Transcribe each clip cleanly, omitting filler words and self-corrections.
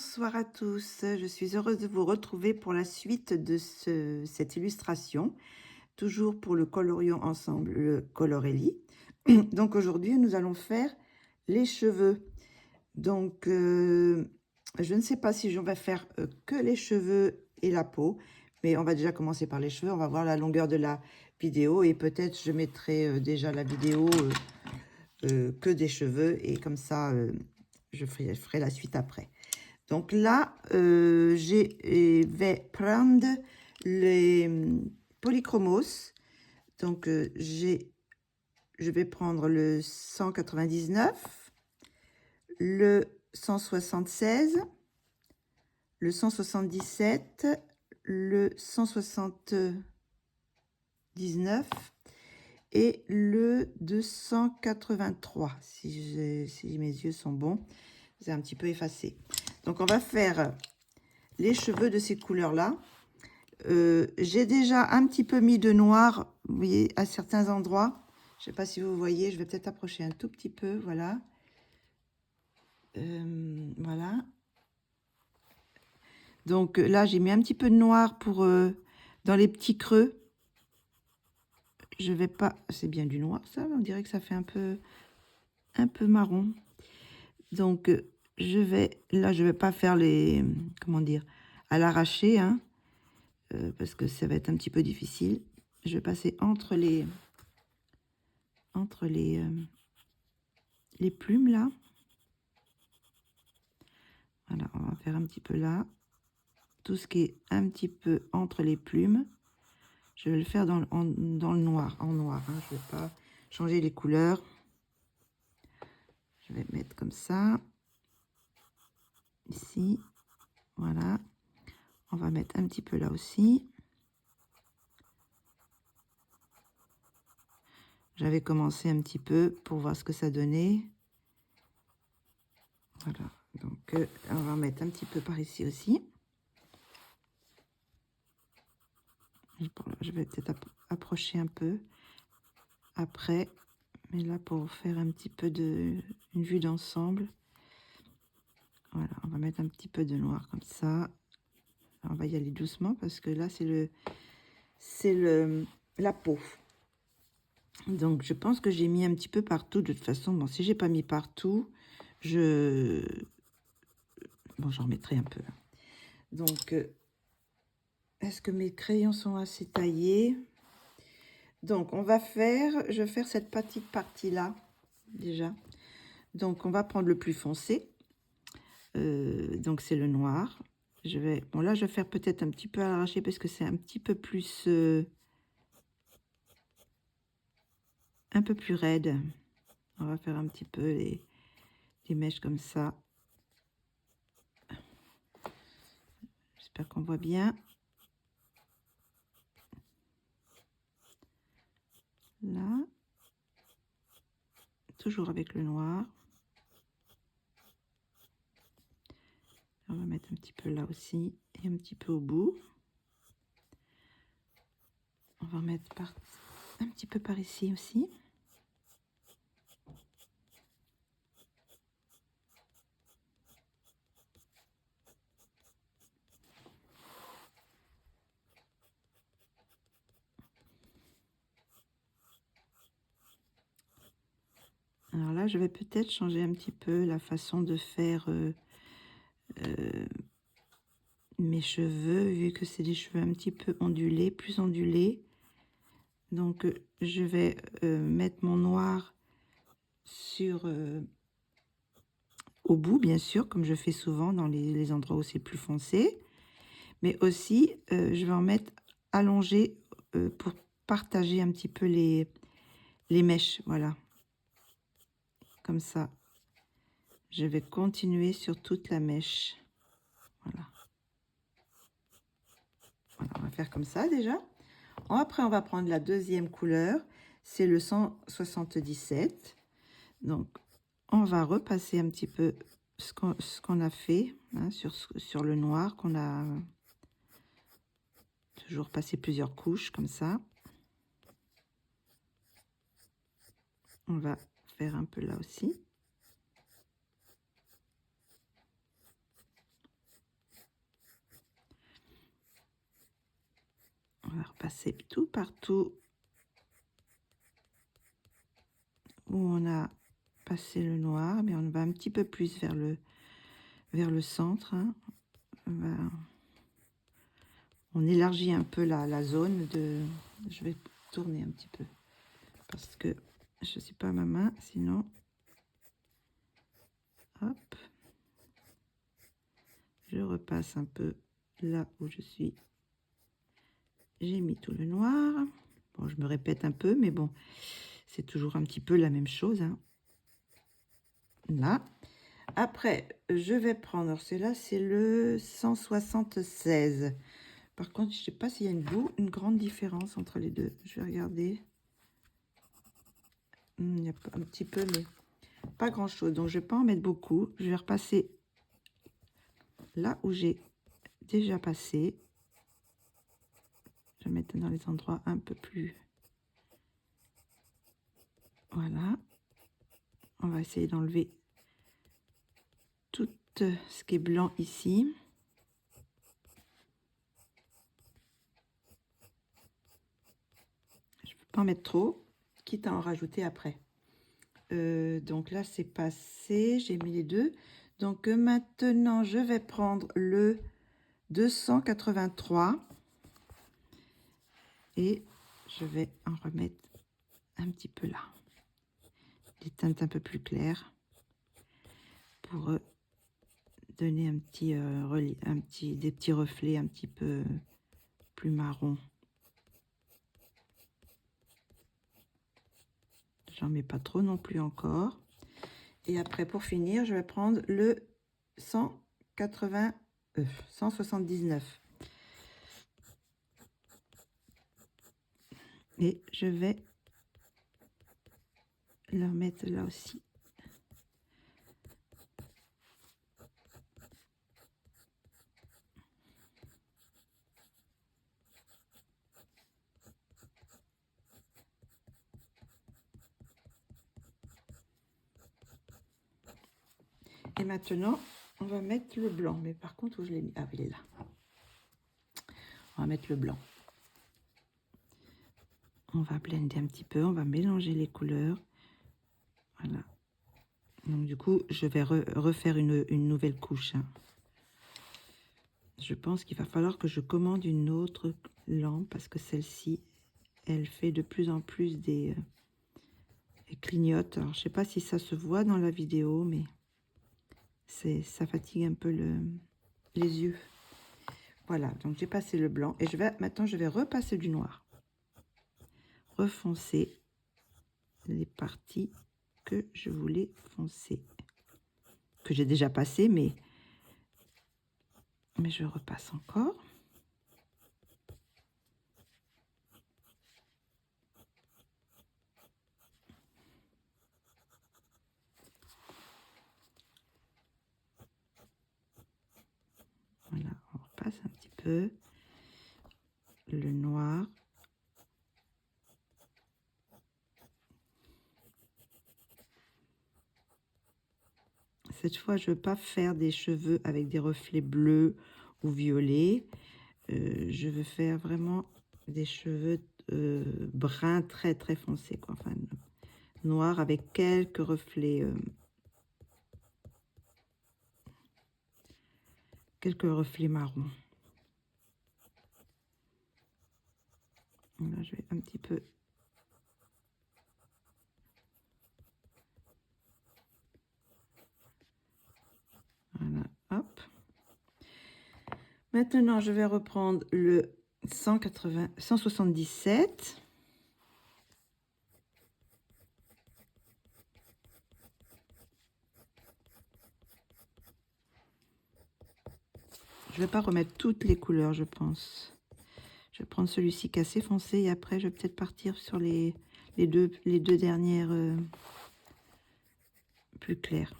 Bonsoir à tous, je suis heureuse de vous retrouver pour la suite de cette illustration, toujours pour le colorions ensemble, le Colorelli. Donc aujourd'hui, nous allons faire les cheveux. Donc, je ne sais pas si je vais faire que les cheveux et la peau, mais on va déjà commencer par les cheveux. On va voir la longueur de la vidéo et peut-être je mettrai déjà la vidéo que des cheveux et comme ça, je ferai la suite après. Donc là, je vais prendre les polychromos. Donc, je vais prendre le 199, le 176, le 177, le 179 et le 283. Si mes yeux sont bons, c'est un petit peu effacé. Donc, on va faire les cheveux de ces couleurs-là. J'ai déjà un petit peu mis de noir, vous voyez, à certains endroits. Je ne sais pas si vous voyez, je vais peut-être approcher un tout petit peu, voilà. Voilà. Donc là, j'ai mis un petit peu de noir pour dans les petits creux. Je vais pas... C'est bien du noir, ça. On dirait que ça fait un peu marron. Donc, là, je vais pas faire les... Comment dire? À l'arraché, hein. Parce que ça va être un petit peu difficile. Je vais passer entre les plumes là. Voilà, on va faire un petit peu là. Tout ce qui est un petit peu entre les plumes, je vais le faire dans le noir, en noir. Hein. Je ne vais pas changer les couleurs. Je vais mettre comme ça. Ici, voilà. On va mettre un petit peu là aussi. J'avais commencé un petit peu pour voir ce que ça donnait. Voilà, donc on va mettre un petit peu par ici aussi. Je vais peut-être approcher un peu après, mais là pour faire un petit peu une vue d'ensemble. Voilà, on va mettre un petit peu de noir comme ça. On va y aller doucement parce que là c'est la peau. Donc je pense que j'ai mis un petit peu partout. De toute façon, bon, si j'ai pas mis partout, j'en remettrai un peu. Donc est-ce que mes crayons sont assez taillés? Donc je vais faire cette petite partie là déjà. Donc on va prendre le plus foncé. Donc c'est le noir. Bon là je vais faire peut-être un petit peu à l'arraché parce que c'est un petit peu plus raide. On va faire un petit peu les mèches comme ça. J'espère qu'on voit bien. Là, toujours avec le noir. On va mettre un petit peu là aussi et un petit peu au bout. On va mettre un petit peu par ici aussi. Alors là, je vais peut-être changer un petit peu la façon de faire mes cheveux, vu que c'est des cheveux un petit peu ondulés, plus ondulés. Donc, je vais mettre mon noir au bout, bien sûr, comme je fais souvent dans les endroits où c'est plus foncé. Mais aussi, je vais en mettre allongé pour partager un petit peu les mèches, voilà. Comme ça. Je vais continuer sur toute la mèche. Voilà. Voilà, on va faire comme ça déjà. Après, on va prendre la deuxième couleur. C'est le 177. Donc, on va repasser un petit peu ce qu'on a fait hein, sur le noir, qu'on a toujours passé plusieurs couches comme ça. On va faire un peu là aussi. passer tout partout où on a passé le noir, mais on va un petit peu plus vers le centre, hein. On élargit un peu la zone de... Je vais tourner un petit peu parce que je ne sais pas ma main, sinon... Hop. Je repasse un peu là où je suis. J'ai mis tout le noir. Bon, je me répète un peu, mais bon, c'est toujours un petit peu la même chose, hein. Là. Après, je vais prendre, celui-là, c'est le 176. Par contre, je ne sais pas s'il y a une grande différence entre les deux. Je vais regarder. Il y a un petit peu, mais pas grand-chose. Donc, je ne vais pas en mettre beaucoup. Je vais repasser là où j'ai déjà passé. Je vais mettre dans les endroits un peu plus... Voilà. On va essayer d'enlever tout ce qui est blanc ici. Je ne peux pas en mettre trop, quitte à en rajouter après. Donc là, c'est passé. J'ai mis les deux. Donc maintenant, je vais prendre le 283 et je vais en remettre un petit peu là. Des teintes un peu plus claires pour donner un petit des petits reflets un petit peu plus marron. J'en mets pas trop non plus encore. Et après, pour finir, je vais prendre le 179. Et je vais le mettre là aussi. Et maintenant, on va mettre le blanc. Mais par contre, où je l'ai mis? Ah, il est là. On va mettre le blanc. On va blender un petit peu. On va mélanger les couleurs. Voilà. Donc, du coup, je vais refaire une nouvelle couche, hein. Je pense qu'il va falloir que je commande une autre lampe parce que celle-ci, elle fait de plus en plus des clignote. Alors, je sais pas si ça se voit dans la vidéo, mais ça fatigue un peu les yeux. Voilà, donc j'ai passé le blanc et maintenant je vais repasser du noir. Refoncer les parties que je voulais foncer, que j'ai déjà passé, mais je repasse encore. Voilà, on repasse un petit peu le noir. Cette fois, je ne veux pas faire des cheveux avec des reflets bleus ou violets. Je veux faire vraiment des cheveux bruns très très foncés, quoi. Enfin, noir avec quelques reflets marrons. Là, je vais un petit peu voilà, hop. Maintenant, je vais reprendre le 177. Je ne vais pas remettre toutes les couleurs, je pense. Je vais prendre celui-ci qui est assez foncé et après, je vais peut-être partir sur les deux dernières plus claires.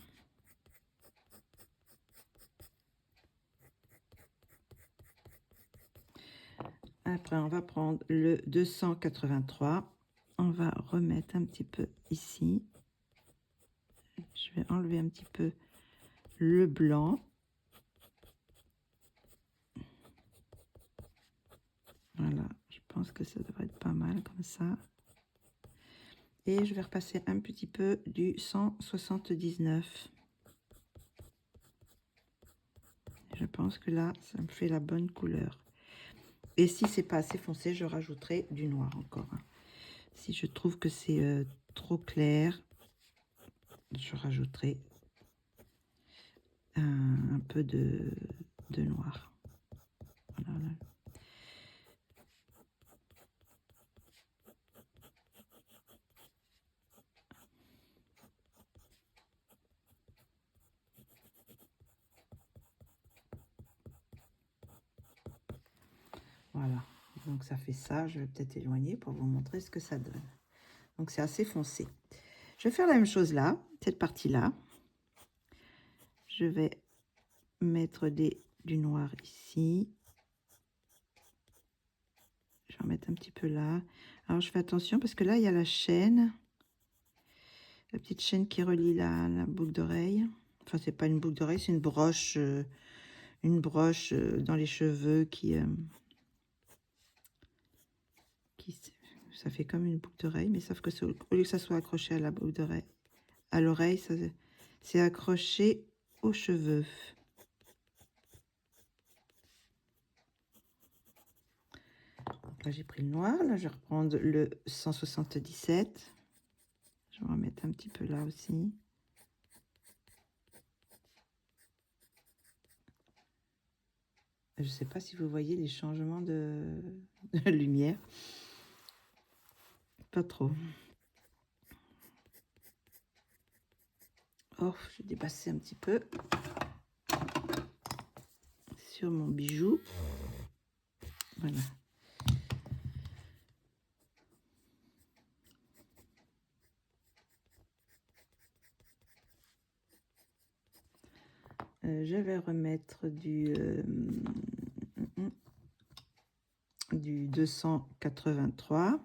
Après, on va prendre le 283. On va remettre un petit peu ici. Je vais enlever un petit peu le blanc. Voilà, je pense que ça devrait être pas mal comme ça. Et je vais repasser un petit peu du 179. Je pense que là, ça me fait la bonne couleur. Et si c'est pas assez foncé, je rajouterai du noir encore. Si je trouve que c'est trop clair, je rajouterai un peu de noir. Voilà. Voilà, donc ça fait ça. Je vais peut-être éloigner pour vous montrer ce que ça donne. Donc c'est assez foncé. Je vais faire la même chose là, cette partie-là. Je vais mettre du noir ici. Je vais en mettre un petit peu là. Alors je fais attention parce que là, il y a la chaîne. La petite chaîne qui relie la boucle d'oreille. Enfin, c'est pas une boucle d'oreille, c'est une broche dans les cheveux qui ça fait comme une boucle d'oreille, mais sauf que au lieu que ça soit accroché à la boucle d'oreille, à l'oreille, c'est accroché aux cheveux. Donc là, j'ai pris le noir. Là, je vais reprendre le 177. Je vais en remettre un petit peu là aussi. Je ne sais pas si vous voyez les changements de lumière. Pas trop. Oh, j'ai dépassé un petit peu sur mon bijou. Voilà. Je vais remettre du 283.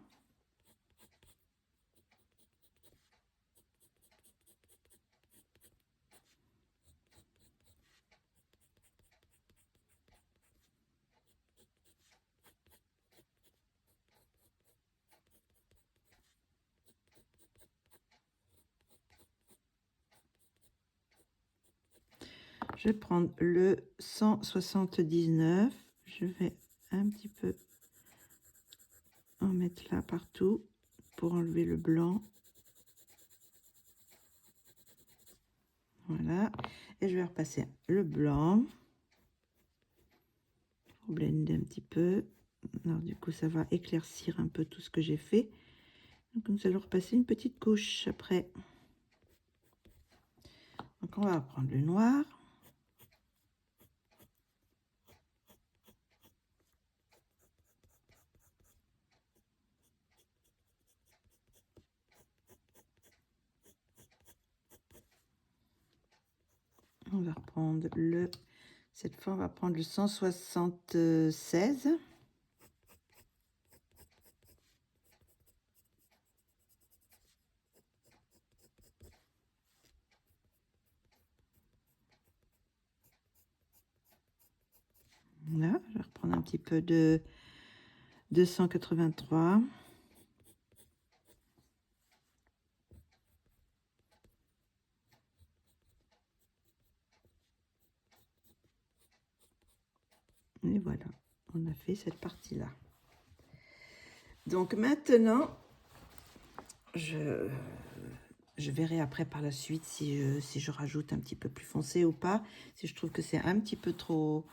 Je vais prendre le 179. Je vais un petit peu en mettre là partout pour enlever le blanc. Voilà. Et je vais repasser le blanc pour blender un petit peu. Alors du coup, ça va éclaircir un peu tout ce que j'ai fait. Donc nous allons repasser une petite couche après. Donc on va prendre le noir. On va reprendre cette fois on va prendre le 176. Là, je vais reprendre un petit peu de 283. Et voilà, on a fait cette partie-là. Donc maintenant, je verrai après par la suite si je rajoute un petit peu plus foncé ou pas. Si je trouve que c'est un petit peu trop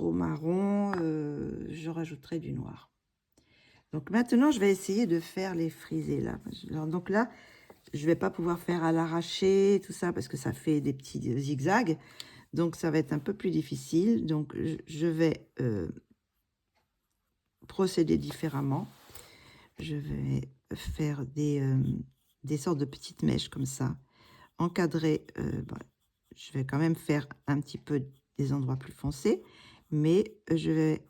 marron, je rajouterai du noir. Donc maintenant, je vais essayer de faire les frisés là. Alors, donc là, je vais pas pouvoir faire à l'arraché, tout ça, parce que ça fait des petits zigzags. Donc, ça va être un peu plus difficile. Donc, je vais procéder différemment. Je vais faire des sortes de petites mèches comme ça. Encadrer, je vais quand même faire un petit peu des endroits plus foncés. Mais je vais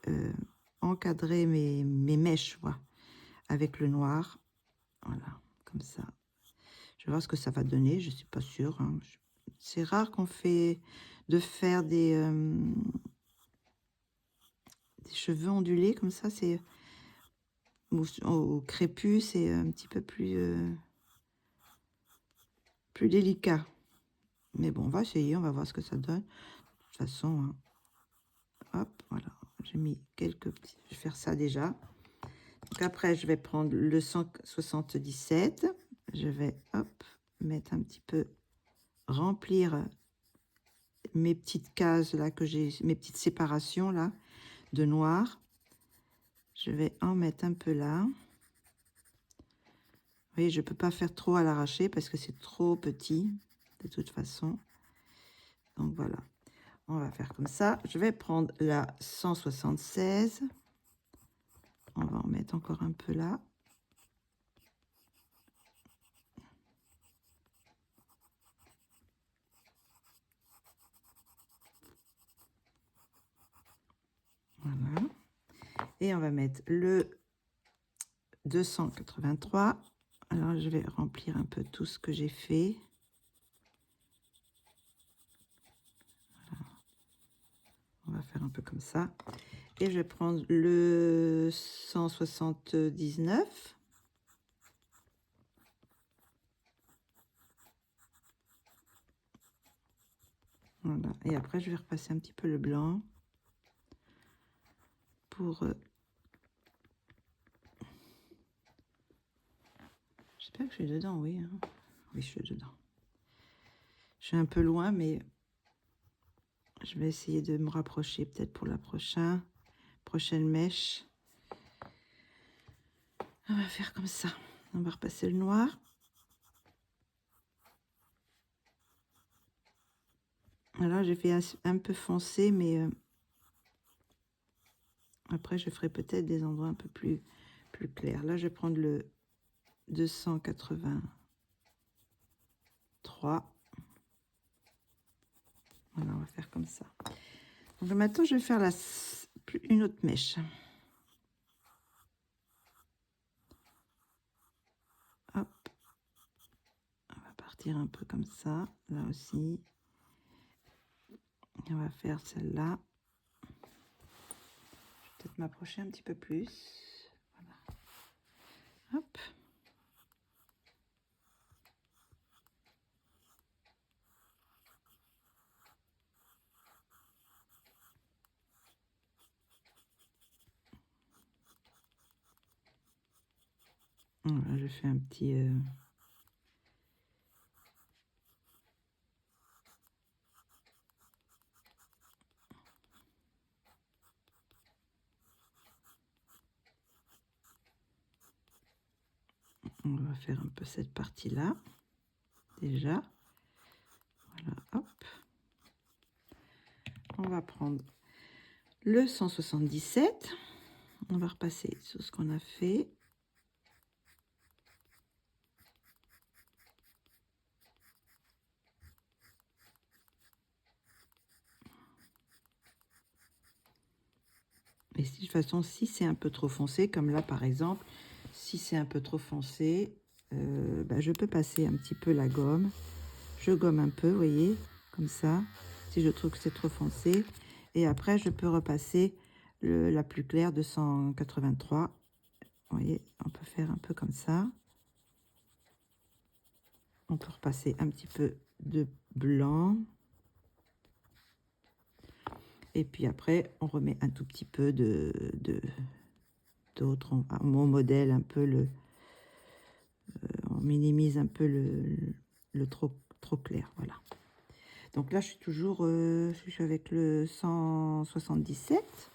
encadrer mes mèches, voilà, avec le noir. Voilà, comme ça. Je vais voir ce que ça va donner, je ne suis pas sûre. Hein. C'est rare qu'on fait de faire des cheveux ondulés comme ça. C'est au crépus, c'est un petit peu plus délicat. Mais bon, on va essayer, on va voir ce que ça donne. De toute façon, hein. Hop, voilà. J'ai mis quelques petits... Je vais faire ça déjà. Donc après, je vais prendre le 177. Je vais, hop, mettre un petit peu... Remplir mes petites cases là que j'ai... Mes petites séparations là, de noir. Je vais en mettre un peu là. Vous voyez, je ne peux pas faire trop à l'arraché parce que c'est trop petit, de toute façon. Donc voilà. On va faire comme ça. Je vais prendre la 176. On va en mettre encore un peu là. Voilà. Et on va mettre le 283. Alors, je vais remplir un peu tout ce que j'ai fait. Voilà. On va faire un peu comme ça. Et je vais prendre le 179. Voilà. Et après, je vais repasser un petit peu le blanc pour... J'espère que je suis dedans, oui. Hein. Oui, je suis dedans. Je suis un peu loin, mais je vais essayer de me rapprocher peut-être pour la prochaine mèche. On va faire comme ça. On va repasser le noir. Alors, j'ai fait un peu foncé, mais après, je ferai peut-être des endroits un peu plus clairs. Là, je vais prendre le 283. Voilà, on va faire comme ça. Donc, maintenant, je vais faire une autre mèche. Hop. On va partir un peu comme ça, là aussi. Et on va faire celle-là. Je vais peut-être m'approcher un petit peu plus. Voilà. Hop. Voilà, je fais un petit... On va faire un peu cette partie-là, déjà. Voilà, hop. On va prendre le 177. On va repasser sur ce qu'on a fait. Et si, de toute façon, si c'est un peu trop foncé, comme là par exemple, si c'est un peu trop foncé, je peux passer un petit peu la gomme. Je gomme un peu, vous voyez, comme ça, si je trouve que c'est trop foncé. Et après, je peux repasser la plus claire de 183. Vous voyez, on peut faire un peu comme ça. On peut repasser un petit peu de blanc. Et puis après, on remet un tout petit peu d'autres. On modèle un peu on minimise un peu le trop clair. Voilà. Donc là, je suis toujours je suis avec le 177.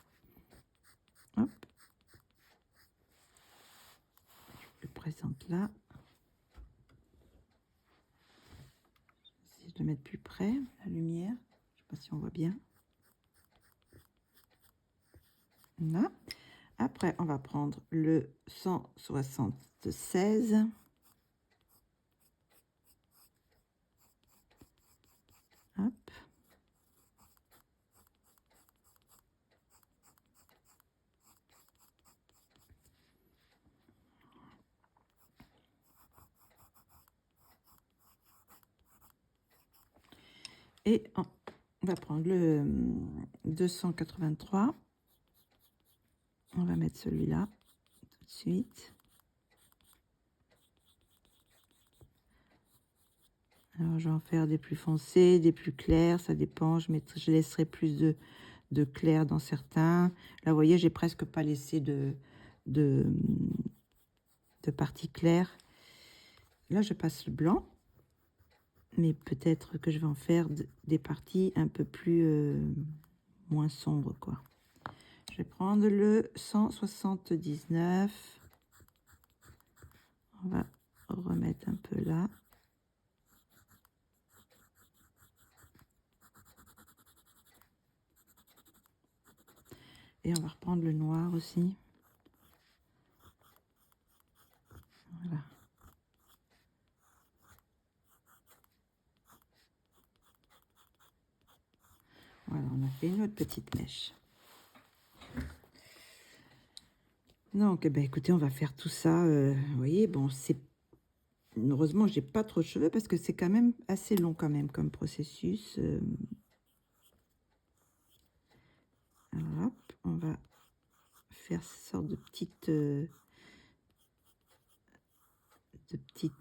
Hop. Je le présente là. J'essaie de le mettre plus près, la lumière. Je ne sais pas si on voit bien. Là. Après, on va prendre le 176. Hop. Et on va prendre le 283. On va mettre celui-là. suite. Alors, je vais en faire des plus foncés, des plus clairs, ça dépend. Je laisserai plus de clair dans certains. Là, vous voyez, j'ai presque pas laissé de, de parties claires. Là, je passe le blanc. Mais peut-être que je vais en faire des parties un peu plus moins sombres, quoi. Je vais prendre le 179. On va remettre un peu là. Et on va reprendre le noir aussi. Voilà. Voilà, on a fait une autre petite mèche. Donc, eh ben, écoutez, on va faire tout ça. Vous voyez, bon, c'est... Heureusement, j'ai pas trop de cheveux parce que c'est quand même assez long quand même comme processus. Alors, hop, on va faire cette sorte de petites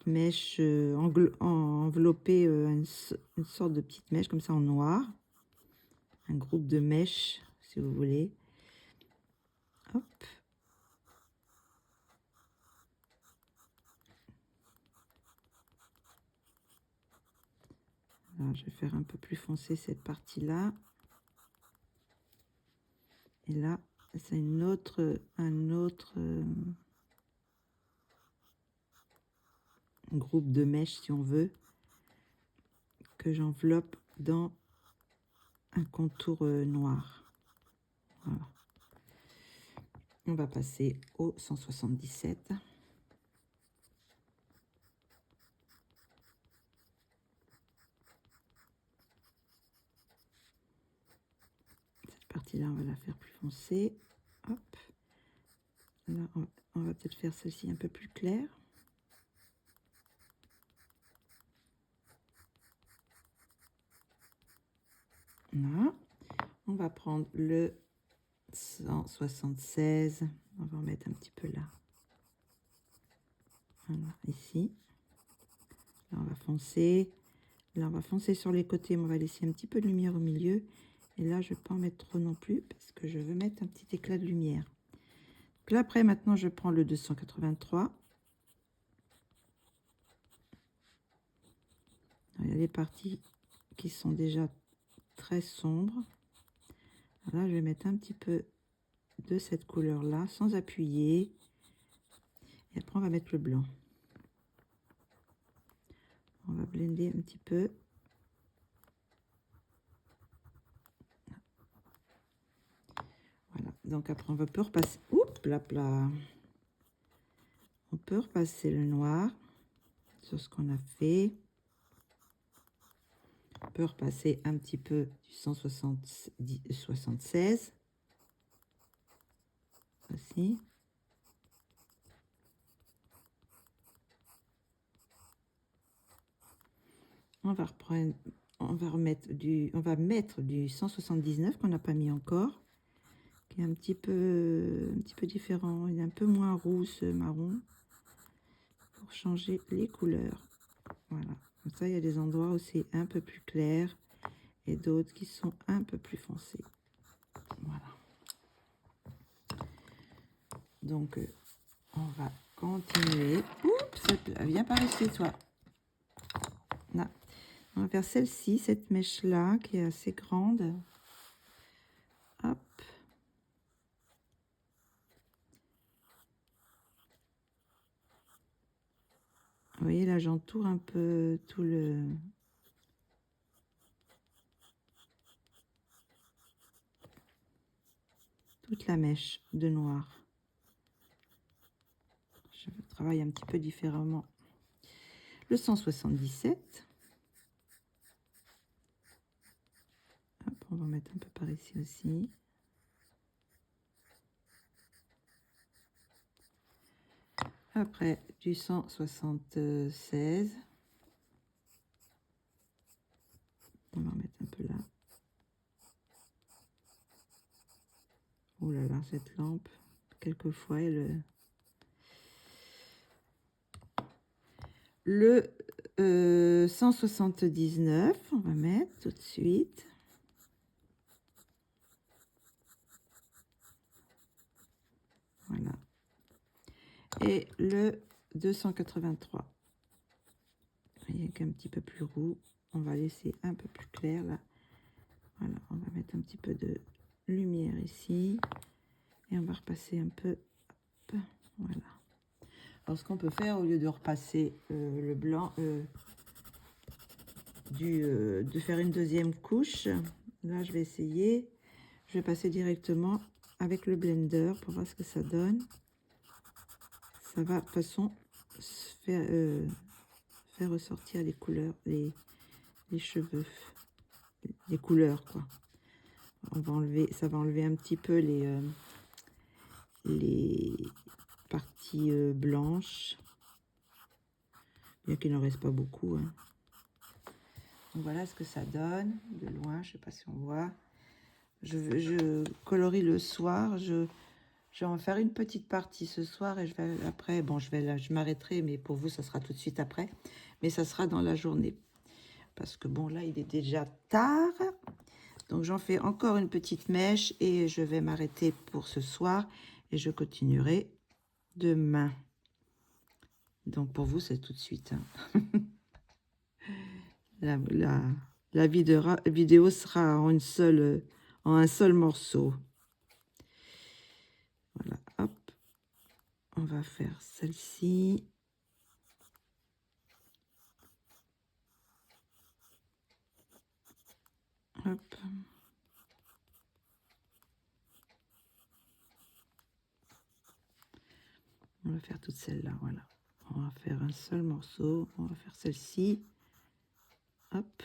mèches enveloppées, une sorte de petite mèche comme ça en noir. Un groupe de mèches, si vous voulez. Hop. Alors, je vais faire un peu plus foncé cette partie-là. Et là, c'est un autre groupe de mèches, si on veut, que j'enveloppe dans un contour noir. Voilà. On va passer au 177. Cette partie-là, on va la faire plus foncée. Hop. Là, on va peut-être faire celle-ci un peu plus claire. Là, on va prendre le 176. On va en mettre un petit peu là. Voilà, ici. Là, on va foncer. Là, on va foncer sur les côtés, mais on va laisser un petit peu de lumière au milieu. Et là, je ne vais pas en mettre trop non plus, parce que je veux mettre un petit éclat de lumière. Donc là, après, maintenant, je prends le 283. Alors, il y a des parties qui sont déjà très sombres. Alors là, je vais mettre un petit peu de cette couleur-là, sans appuyer. Et après, on va mettre le blanc. On va blender un petit peu. Voilà, donc après on peut repasser, oups, là, là. On peut repasser le noir sur ce qu'on a fait. On peut repasser un petit peu du 176 aussi. On va reprendre, on va mettre du 179 qu'on n'a pas mis encore, qui est un petit peu différent, il est un peu moins roux ce marron, pour changer les couleurs. Voilà, comme ça il y a des endroits où c'est un peu plus clair et d'autres qui sont un peu plus foncés. Voilà. Donc on va continuer. Oups, viens par ici toi. Là. On va faire celle-ci, cette mèche-là, qui est assez grande. Hop. Vous voyez, là, j'entoure un peu toute la mèche de noir. Je travaille un petit peu différemment. Le 177. Hop, on va mettre un peu par ici aussi. Après, du 176. On va en mettre un peu là. Oh là là, cette lampe, quelquefois, elle Le 179, on va mettre tout de suite. Voilà. Et le 283. Il y a qu'un petit peu plus roux. On va laisser un peu plus clair là. Voilà, on va mettre un petit peu de lumière ici. Et on va repasser un peu. Hop, voilà. Alors ce qu'on peut faire, au lieu de repasser le blanc, de faire une deuxième couche, là je vais essayer. Je vais passer directement avec le blender pour voir ce que ça donne. Ça va de toute façon faire ressortir les couleurs, les cheveux, les couleurs quoi. On va enlever, ça va enlever un petit peu les parties blanches, bien qu'il n'en reste pas beaucoup, hein. Donc voilà ce que ça donne de loin. Je sais pas si on voit. Je colorie le soir. Je vais en faire une petite partie ce soir et je vais après. Bon, je m'arrêterai, mais pour vous, ça sera tout de suite après. Mais ça sera dans la journée. Parce que bon, là, il est déjà tard. Donc, j'en fais encore une petite mèche et je vais m'arrêter pour ce soir. Et je continuerai demain. Donc, pour vous, c'est tout de suite, hein. La vidéo sera en un seul morceau. Voilà, hop. On va faire celle-ci. Hop. On va faire toutes celles-là, voilà. On va faire un seul morceau. On va faire celle-ci. Hop.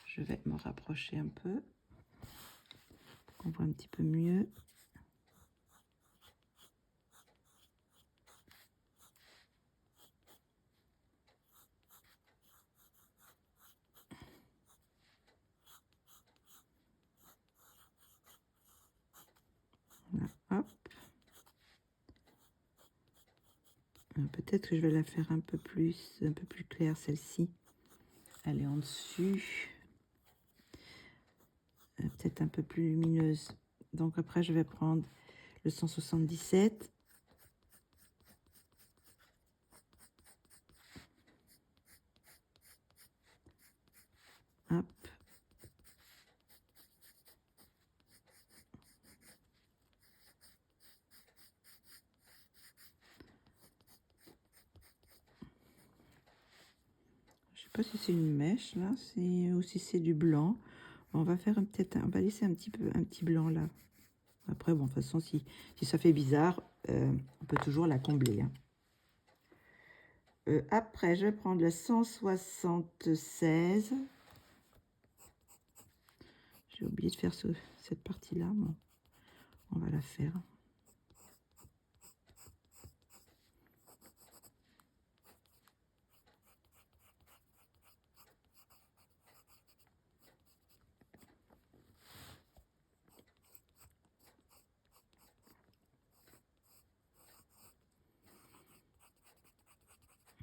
Je vais me rapprocher un peu. On voit un petit peu mieux. Voilà, hop. Peut-être que je vais la faire un peu plus claire, celle-ci. Elle est en dessus. Peut-être un peu plus lumineuse. Donc après, je vais prendre le 177. Hop. Je sais pas si c'est une mèche là, ou si c'est du blanc. On va faire on va laisser un petit blanc là. Après, bon, de toute façon, si ça fait bizarre, on peut toujours la combler, hein. Après, je vais prendre le 176. J'ai oublié de faire cette partie-là. Bon, on va la faire.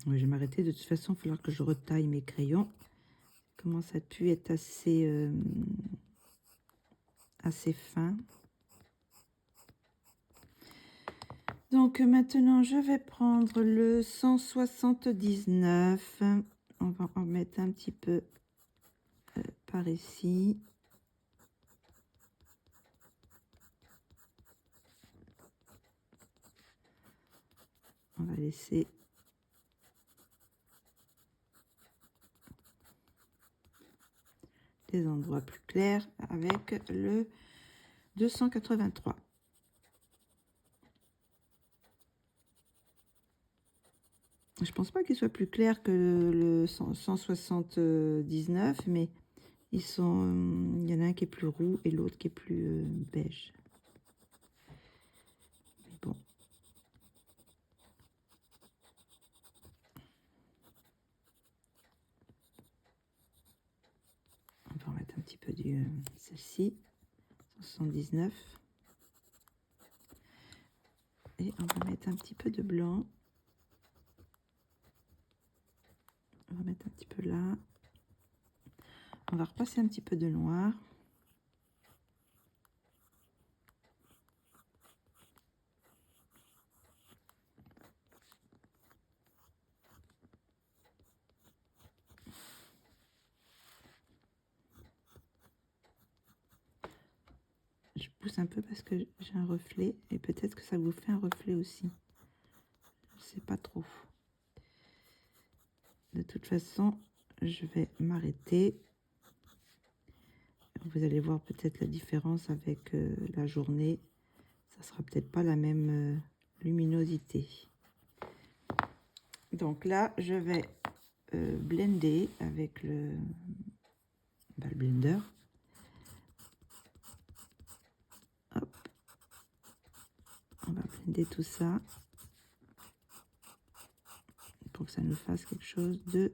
Je vais m'arrêter. De toute façon, il va falloir que je retaille mes crayons. Comment ça a pu être assez fin. Donc maintenant, je vais prendre le 179. On va en mettre un petit peu par ici. On va laisser des endroits plus clairs avec le 283. Je pense pas qu'il soit plus clair que le 179, mais il y en a un qui est plus roux et l'autre qui est plus beige. Mais bon. On va en mettre un petit peu du celle-ci, 179. Et on va mettre un petit peu de blanc. un petit peu là. On va repasser un petit peu de noir. Je pousse un peu parce que j'ai un reflet et peut-être que ça vous fait un reflet aussi. Je sais pas trop. De toute façon, je vais m'arrêter. Vous allez voir peut-être la différence avec la journée. Ça sera peut-être pas la même luminosité. Donc là, je vais blender avec le blender. Hop. On va blender tout ça pour que ça nous fasse quelque chose de...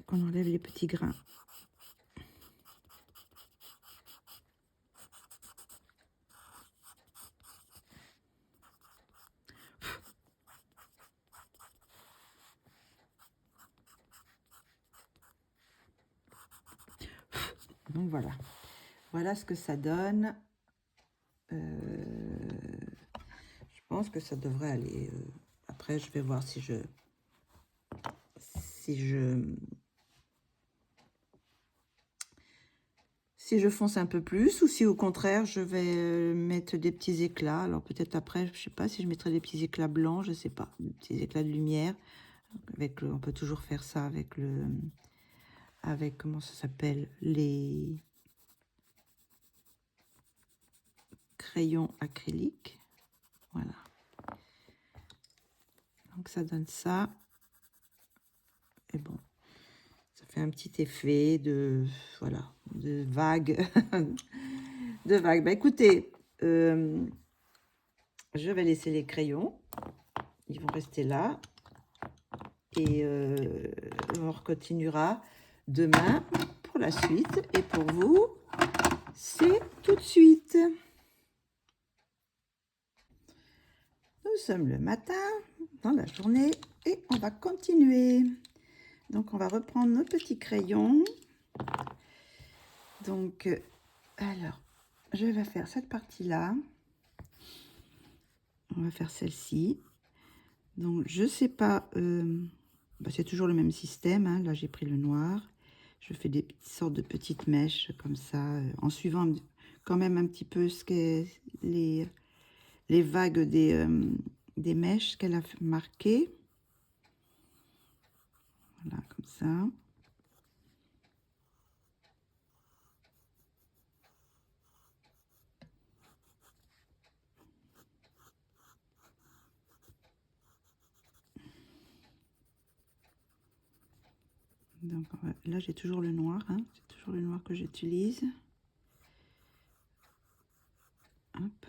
qu'on enlève les petits grains. Donc voilà. Voilà ce que ça donne. Je pense que ça devrait aller. Après, je vais voir si je fonce un peu plus ou si au contraire je vais mettre des petits éclats. Alors peut-être après, je sais pas si je mettrai des petits éclats blancs, je sais pas, des petits éclats de lumière. Avec on peut toujours faire ça avec comment ça s'appelle, les crayons acryliques. Voilà. Donc ça donne ça. Et bon, ça fait un petit effet de, voilà, de vague. De vague. Bah écoutez, je vais laisser les crayons. Ils vont rester là. Et on continuera demain pour la suite. Et pour vous, c'est tout de suite. Nous sommes le matin, dans la journée, et on va continuer. Donc, on va reprendre nos petits crayons. Donc, alors, je vais faire cette partie-là. On va faire celle-ci. Donc, je sais pas, c'est toujours le même système. Hein. Là, j'ai pris le noir. Je fais des sortes de petites mèches comme ça, en suivant quand même un petit peu ce qu'est les vagues des mèches qu'elle a marquées. Voilà, comme ça. Donc là, j'ai toujours le noir, hein. C'est toujours le noir que j'utilise. Hop.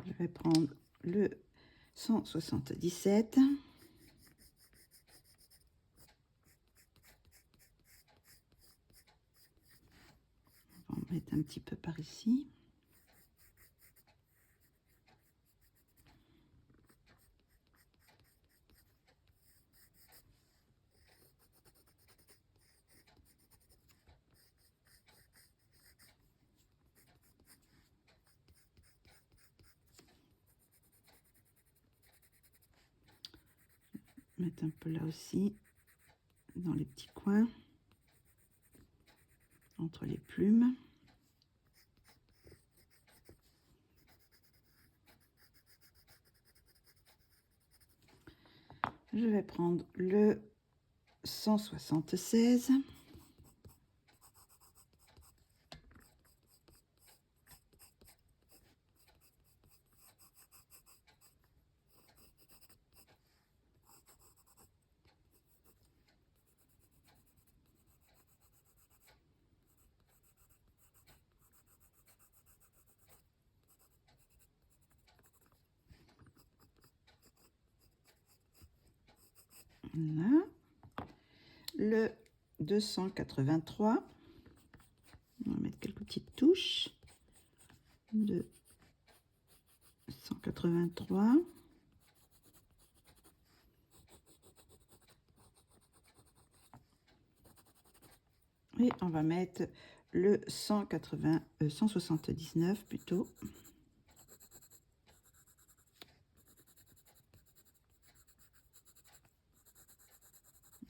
Je vais prendre le 177. On va en mettre un petit peu par ici. Mettre un peu là aussi, dans les petits coins, entre les plumes. Je vais prendre le 176. Voilà. Le 283. On va mettre quelques petites touches. de 183. Et on va mettre le 179 plutôt.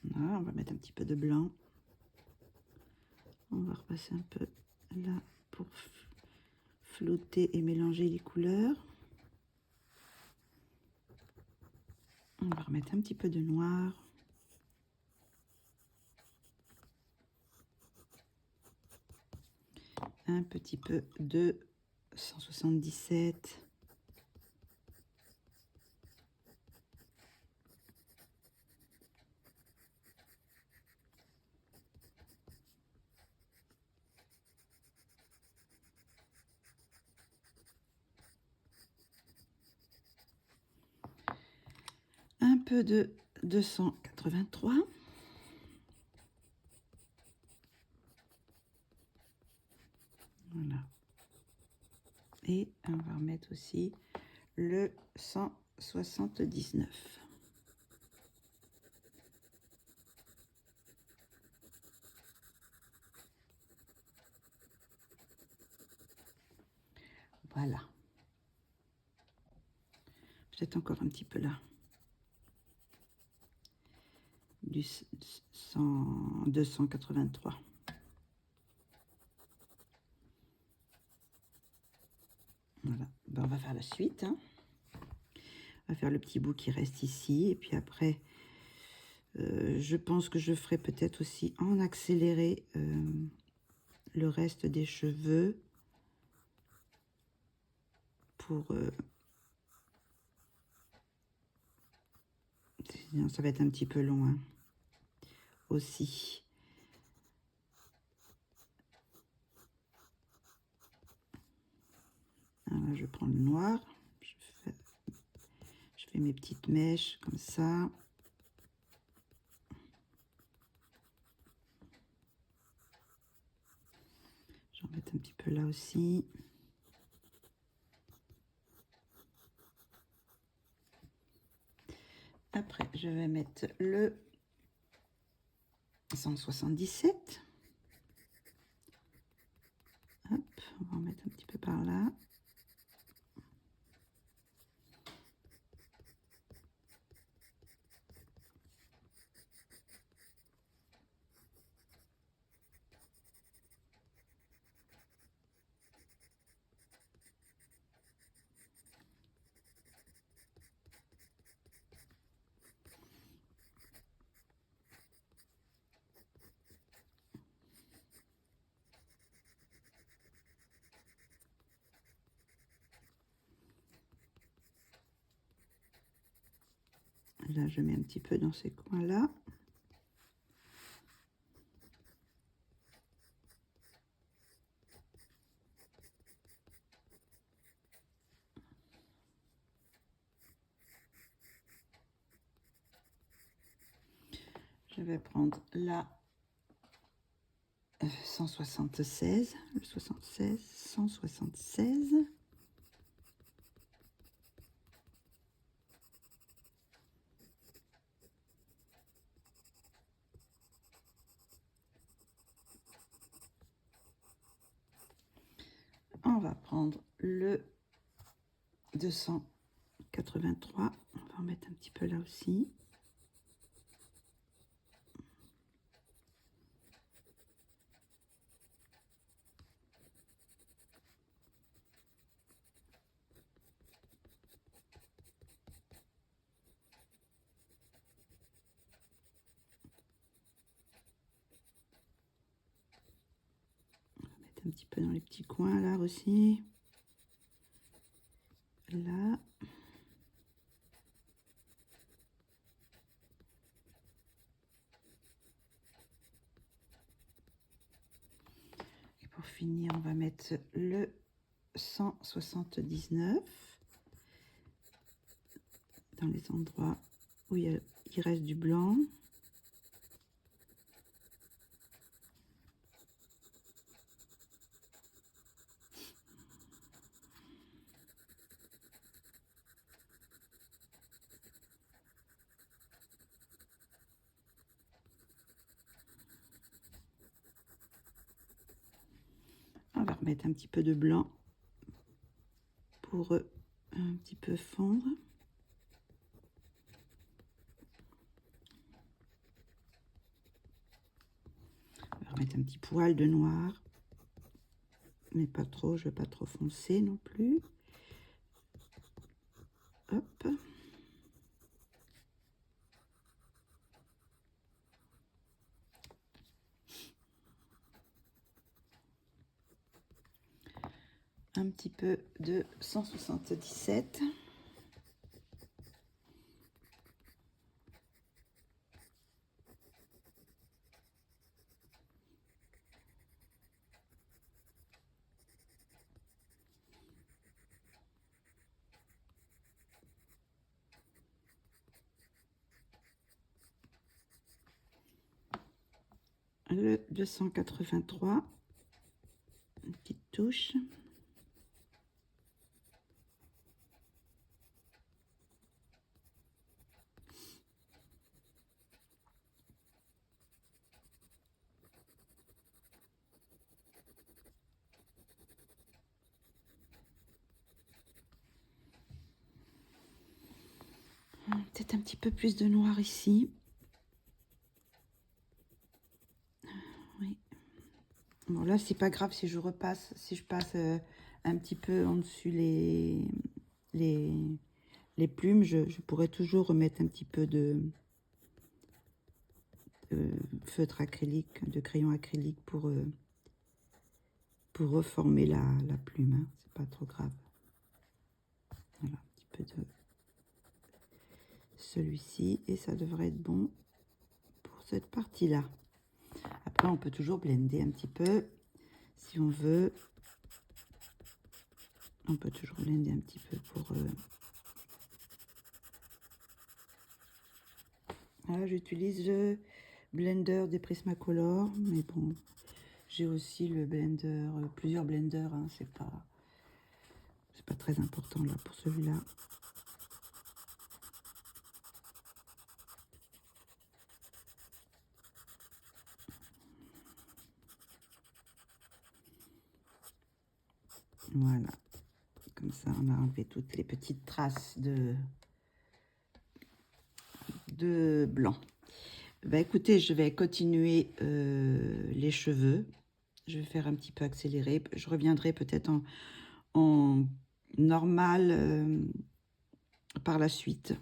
Voilà, on va mettre un petit peu de blanc. On va repasser un peu là pour flotter et mélanger les couleurs. On va remettre un petit peu de noir. Un petit peu de 177. Un peu de 283. Voilà. Et on va remettre aussi le 179. Voilà. Peut-être encore un petit peu là. Du 283. Voilà. Ben, on va faire la suite. Hein. On va faire le petit bout qui reste ici. Et puis après, je pense que je ferai peut-être aussi en accéléré le reste des cheveux pour... sinon, ça va être un petit peu long hein, aussi. Alors, je prends le noir. Je fais mes petites mèches comme ça. J'en mets un petit peu là aussi. Après, je vais mettre le 177. Hop, on va en mettre un petit peu par là. Là, je mets un petit peu dans ces coins-là. Je vais prendre la 176, le 76, 176. On va prendre le 283. On va en mettre un petit peu là aussi. Un petit peu dans les petits coins là aussi. Là. Et pour finir, on va mettre le 179 dans les endroits où il reste du blanc. On va remettre un petit peu de blanc pour un petit peu fondre. On va remettre un petit poil de noir, mais pas trop, je ne veux pas trop foncer non plus. Hop. Un petit peu de 177. Le 283, une petite touche. Peut-être un petit peu plus de noir ici. Oui. Bon, là, c'est pas grave si je repasse, si je passe un petit peu en dessus les plumes, je pourrais toujours remettre un petit peu de feutre acrylique, de crayon acrylique pour reformer la plume. Hein. C'est pas trop grave. Voilà, un petit peu de celui-ci et ça devrait être bon pour cette partie-là. Après, on peut toujours blender un petit peu si on veut. On peut toujours blender un petit peu pour... Voilà, j'utilise le blender des Prismacolor, mais bon, j'ai aussi le blender, plusieurs blenders, hein, c'est pas très important là pour celui-là. Voilà, comme ça on a enlevé toutes les petites traces de blanc. Bah écoutez, je vais continuer les cheveux. Je vais faire un petit peu accéléré. Je reviendrai peut-être en normal par la suite.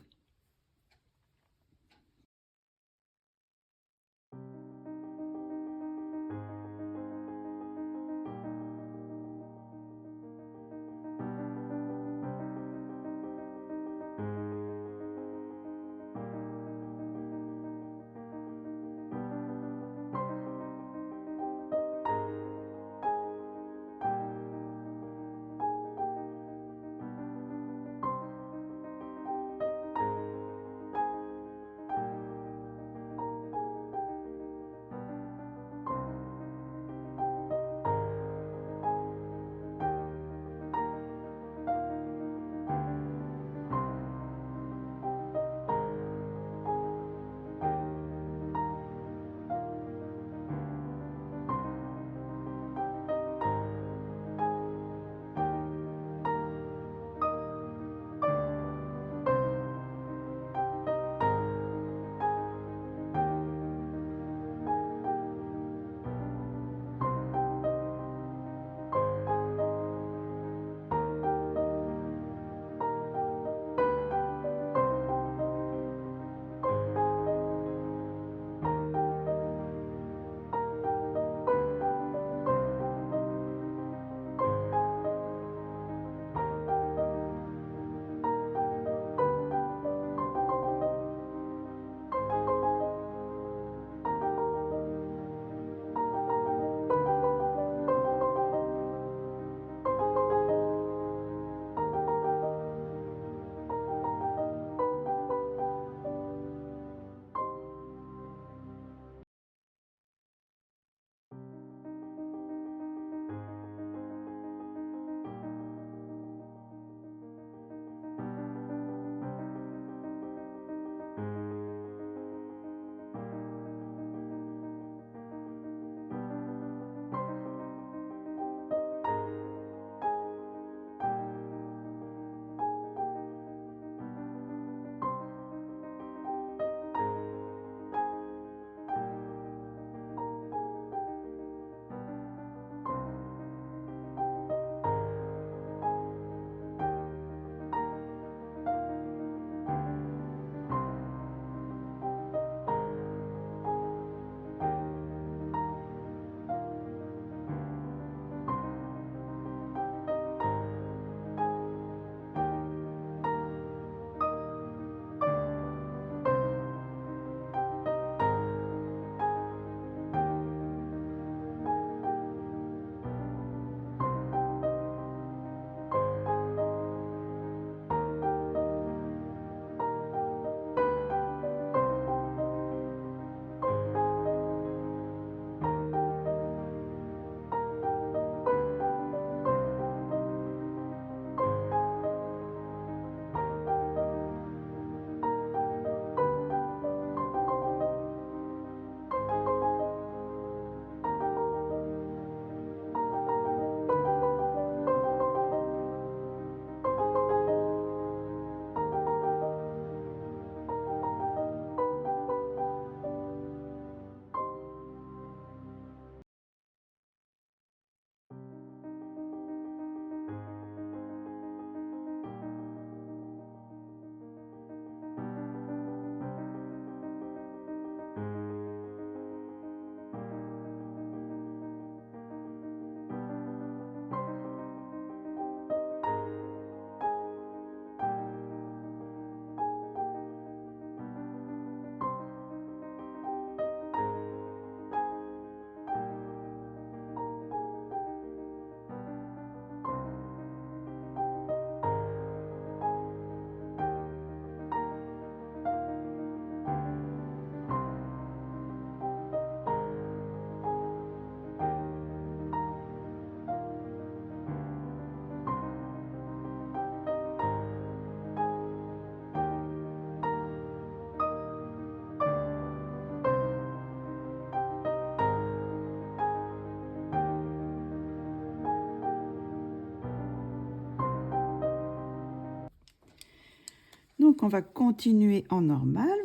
on va continuer en normal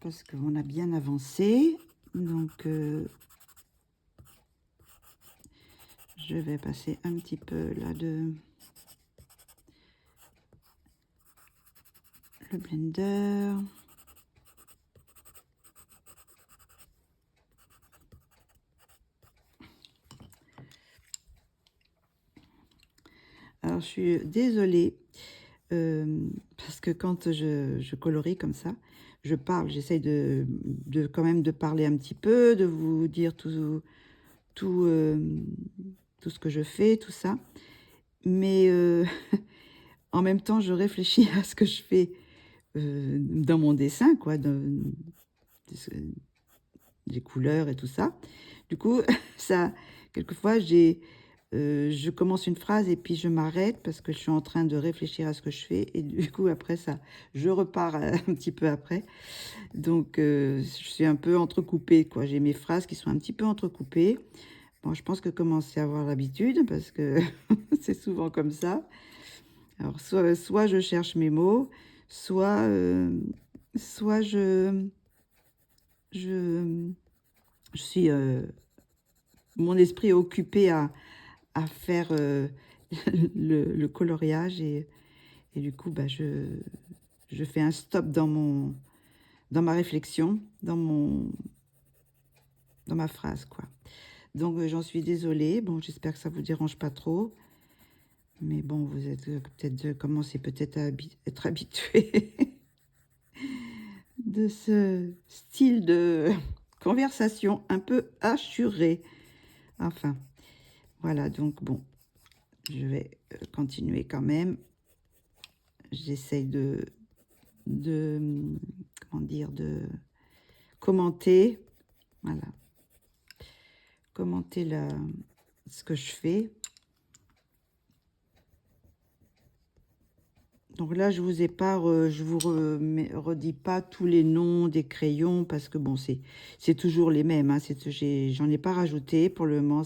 parce qu'on a bien avancé. Donc, je vais passer un petit peu là de le blender. Alors, je suis désolée parce que quand je colorie comme ça, je parle, j'essaye quand même de parler un petit peu, de vous dire tout, tout ce que je fais, tout ça. Mais en même temps, je réfléchis à ce que je fais dans mon dessin, quoi, des couleurs et tout ça. Du coup, ça, quelquefois, je commence une phrase et puis je m'arrête parce que je suis en train de réfléchir à ce que je fais. Et du coup, après ça, je repars un petit peu après. Donc, je suis un peu entrecoupée, quoi. J'ai mes phrases qui sont un petit peu entrecoupées. Bon, je pense que commencer à avoir l'habitude parce que c'est souvent comme ça. Alors, soit je cherche mes mots, soit, soit je, je suis... mon esprit est occupé à faire le coloriage et du coup, bah, je fais un stop dans ma réflexion, dans ma phrase, quoi. Donc, j'en suis désolée. Bon, j'espère que ça vous dérange pas trop. Mais bon, vous êtes peut-être commencez peut-être à être habitué de ce style de conversation un peu assuré. Enfin, voilà, donc bon, je vais continuer quand même. J'essaye comment dire, de commenter, voilà, commenter ce que je fais. Donc là, je vous ai pas, je vous redis pas tous les noms des crayons parce que bon, c'est toujours les mêmes. Hein, j'en ai pas rajouté pour le moment.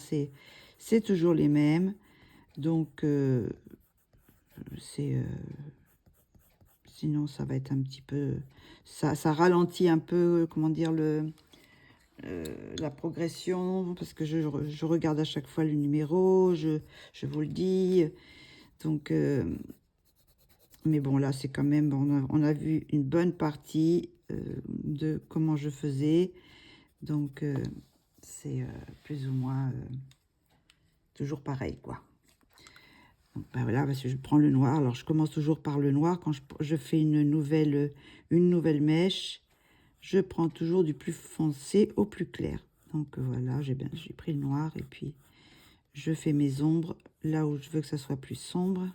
C'est toujours les mêmes. Donc sinon ça va être un petit peu, ça ralentit un peu, comment dire la progression parce que je regarde à chaque fois le numéro. Je vous le dis. Donc mais bon, là, c'est quand même, on a vu une bonne partie de comment je faisais. Donc, c'est plus ou moins toujours pareil, quoi. Donc, ben voilà, parce que je prends le noir. Alors, je commence toujours par le noir. Quand je fais une nouvelle mèche, je prends toujours du plus foncé au plus clair. Donc, voilà, j'ai pris le noir et puis je fais mes ombres là où je veux que ça soit plus sombre.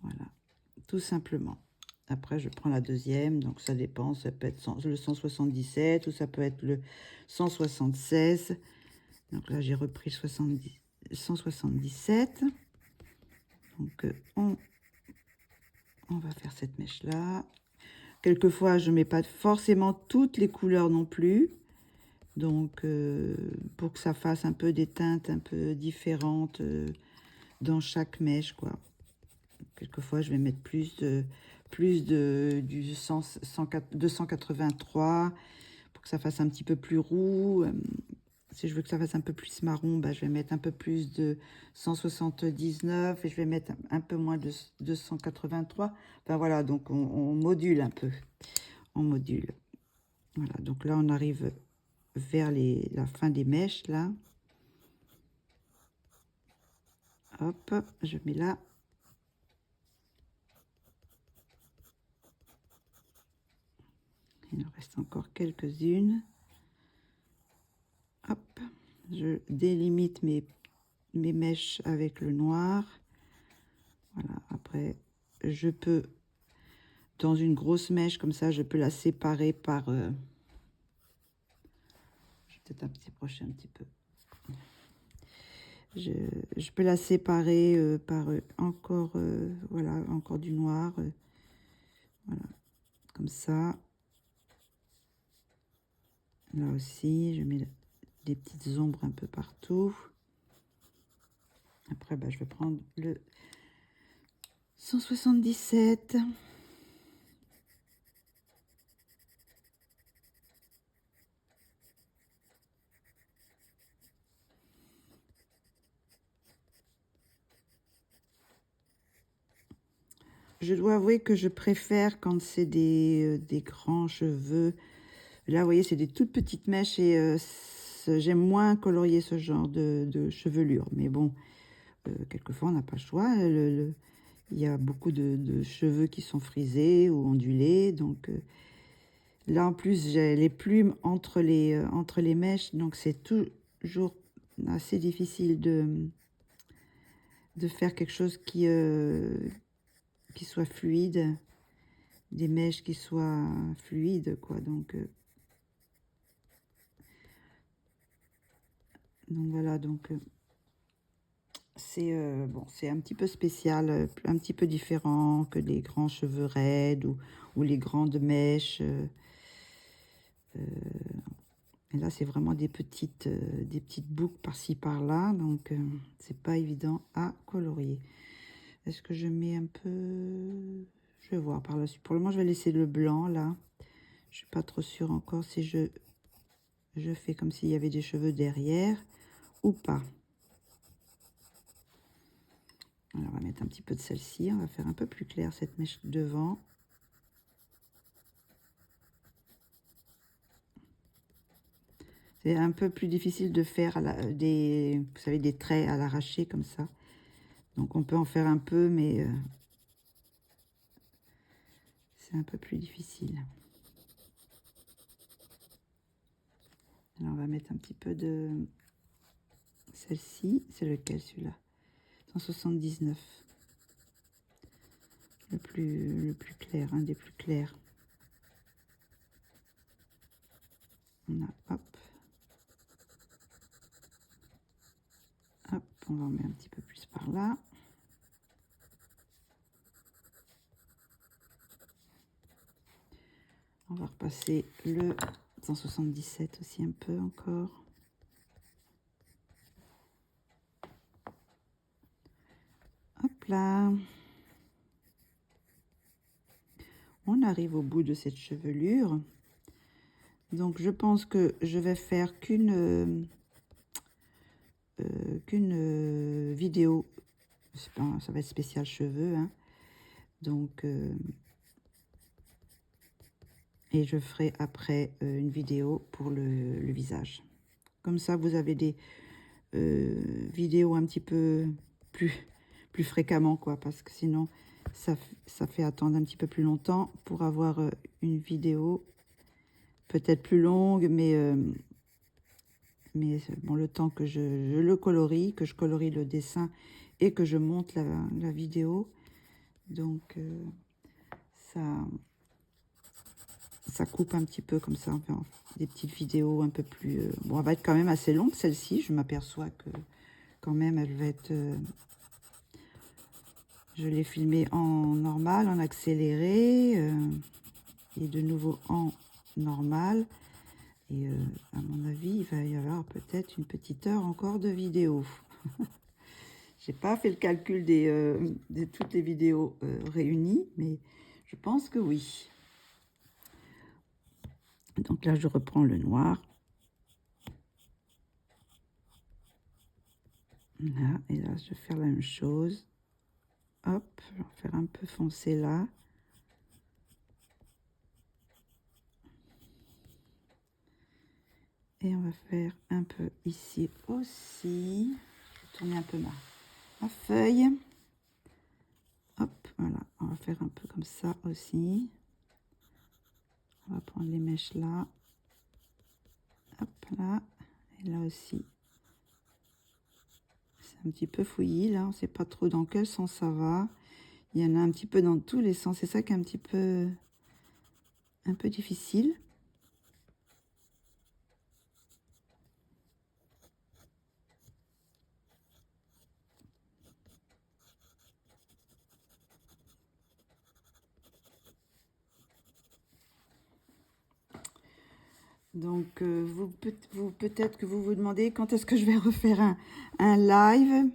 Voilà, tout simplement. Après, je prends la deuxième, donc ça dépend, ça peut être le 177 ou ça peut être le 176. Donc là, j'ai repris 177. Donc, on va faire cette mèche-là. Quelquefois, je ne mets pas forcément toutes les couleurs non plus. Donc, pour que ça fasse un peu des teintes un peu différentes dans chaque mèche, quoi. Quelquefois, je vais mettre du 283 pour que ça fasse un petit peu plus roux. Si je veux que ça fasse un peu plus marron, bah, je vais mettre un peu plus de 179 et je vais mettre un peu moins de 283. Enfin voilà, donc on module un peu. On module. Voilà, donc là, on arrive vers la fin des mèches, là. Hop, je mets là. Il en reste encore quelques-unes. Hop, je délimite mes mèches avec le noir. Voilà, après, je peux, dans une grosse mèche comme ça, je peux la séparer par... je vais peut-être approcher un petit peu. Je peux la séparer par encore, voilà, encore du noir. Voilà, comme ça. Là aussi, je mets des petites ombres un peu partout. Après, bah, je vais prendre le 177. je dois avouer que je préfère quand c'est des grands cheveux. Là, vous voyez, c'est des toutes petites mèches et j'aime moins colorier ce genre de chevelure. Mais bon, quelquefois, on n'a pas le choix. Il y a beaucoup de cheveux qui sont frisés ou ondulés. Donc là, en plus, j'ai les plumes entre les mèches. Donc, c'est toujours assez difficile de faire quelque chose qui soit fluide. Des mèches qui soient fluides, quoi. Donc voilà, donc c'est bon, c'est un petit peu spécial, un petit peu différent que les grands cheveux raides ou les grandes mèches. Et là, c'est vraiment des petites boucles par-ci par-là, donc c'est pas évident à colorier. Est-ce que je mets un peu? Je vais voir par la suite. Pour le moment, je vais laisser le blanc là. Je suis pas trop sûre encore si je fais comme s'il y avait des cheveux derrière ou pas. Alors, on va mettre un petit peu de celle-ci. On va faire un peu plus clair cette mèche devant. C'est un peu plus difficile de faire vous savez, des traits à l'arraché comme ça. Donc, on peut en faire un peu, mais c'est un peu plus difficile. Alors, on va mettre un petit peu de celle-ci. C'est lequel, celui-là? 179. Le plus clair, un des plus clairs. On a, hop. Hop, on va en mettre un petit peu plus par là. On va repasser le 177 aussi un peu encore. Hop là. On arrive au bout de cette chevelure. Donc, je pense que je vais faire qu'une vidéo. Ça va être spécial cheveux, hein. Donc, et je ferai après une vidéo pour le visage. Comme ça, vous avez des vidéos un petit peu plus fréquemment, quoi, parce que sinon, ça fait attendre un petit peu plus longtemps pour avoir une vidéo peut-être plus longue, mais bon, le temps que je le colorie, que je colorie le dessin et que je monte la vidéo. Donc, ça coupe un petit peu comme ça. Enfin, des petites vidéos un peu plus... bon, elle va être quand même assez longue, celle-ci. Je m'aperçois que quand même, elle va être... je l'ai filmée en normal, en accéléré, et de nouveau en normal. Et à mon avis, il va y avoir peut-être une petite heure encore de vidéo. J'ai pas fait le calcul de toutes les vidéos réunies, mais je pense que oui. Donc là, je reprends le noir. Là, et là, je vais faire la même chose. Hop, je vais en faire un peu foncé là. Et on va faire un peu ici aussi. Je vais tourner un peu ma feuille. Hop, voilà, on va faire un peu comme ça aussi. On va prendre les mèches là. Hop, là. Et là aussi. C'est un petit peu fouillis, là. On ne sait pas trop dans quel sens ça va. Il y en a un petit peu dans tous les sens. C'est ça qui est un peu difficile. Donc, peut-être que vous vous demandez quand est-ce que je vais refaire un live.